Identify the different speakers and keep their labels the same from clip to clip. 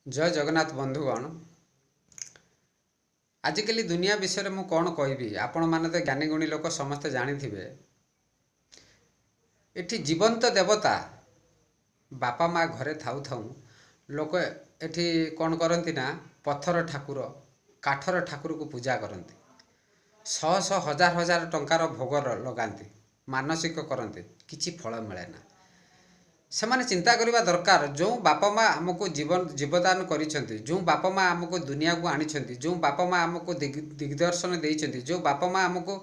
Speaker 1: जय जगन्नाथ बंधुगण। आजिकल दुनिया विषय में कौन कहबी आपण माने तो ज्ञानी गुणी लोक समस्ते जानिथिबे। एठी जीवंत देवता बापा माँ घरे थाउ थाउ लोक एठी कौन करती ना पत्थर ठाकुर काठर ठाकुर को पूजा करती। शह शह हजार हजार टंकार भोग लगाती मानसिक करते किछि फल मिले ना। सेमाने चिंता करबा दरकार जो बापा माँ आमको जीवदान करिसेंती, जो बापा माँ आमको दुनिया को आनिछंती, जो बापा माँ आमको दिग्दर्शन देइछंती, जो बापा माँ आमको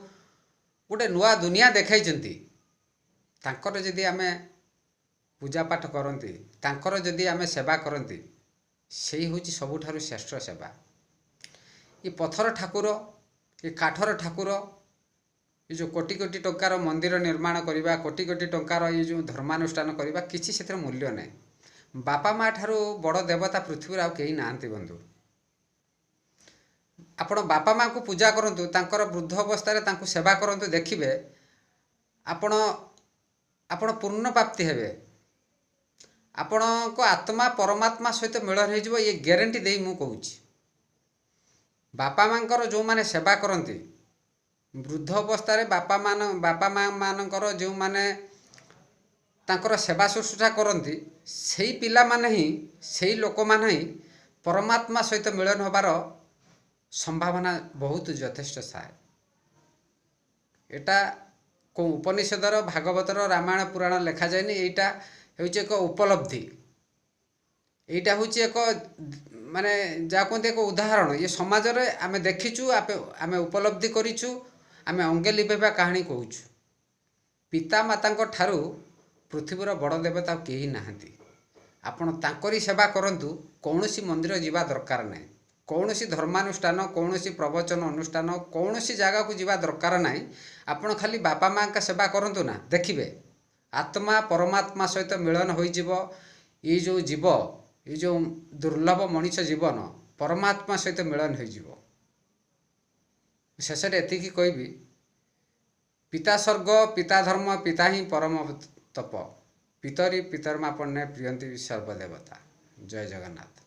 Speaker 1: गोटे नुआ दुनिया देखाइछंती, तांकर जदि आमे पूजा पाठ करती, तांकर जदि आमे सेवा करती, सेही होची सबुठारु श्रेष्ठ सेवा। ये पत्थर ठाकुर ये काठर ठाकुर ये जो कोटी कोटी टंकार मंदिर निर्माण करवा, कोटी कोटी टंकार ये जो धर्मानुष्ठान करवा, किसी से मूल्य नहीं। बापा माँ ठारू बड़ देवता पृथ्वी आउ केही नाहांती बंधु। आपण बापा माँ को पूजा करंतु, तांकर वृद्ध अवस्था तांको सेवा करंतु, देखिबे आपण आपण पूर्ण प्राप्ति हेबे। आपण को आत्मा परमात्मा सहित मिलन हो जिवो, ये ग्यारंटी देई मु कहूची। बापा मांकर जो माने सेवा करंती वृद्ध अवस्था बापा माँ मानकर जो माने तांकर सेवा शुश्रूषा करती, सेही पिला माने ही सेही लोक माने ही परमात्मा सहित मिलन होबार संभावना बहुत यथेष्ट थाए। एटा को उपनिषदर भागवतर रामायण पुराण लेखा जायनि। एटा हेउचे एक उपलब्धि, एटा होची एक माने जा कहते एक उदाहरण। ये समाज रे आमे देखिचु, आमे उपलब्धि करिचु, आमे अंगे लिभेबा कहानी कहूचु। पिता माता ठारू पृथ्वीर बड़ देवता केही नाहांती। आपण तांकरी सेवा करंतु, कौनसी मंदिर जीवा दरकार नहीं, कौनसी धर्मानुष्ठान, कौनसी प्रवचन अनुष्ठान, कौनसी जगह को जीवा दरकार नहीं। आपण खाली बापा माँ का सेवा करंतु ना, देखिबे आत्मा परमात्मा सहित मिलन होई जिवो। ये जो जीव, ये जो दुर्लभ मनुष्य जीवन परमात्मा सहित मिलन होई जिवो। शेष एतिकी कहबी, पिता स्वर्ग पिता धर्म पिता ही परम तप, पितरी पितर्मा पन्ने प्रियंती सर्वदेवता। जय जगन्नाथ।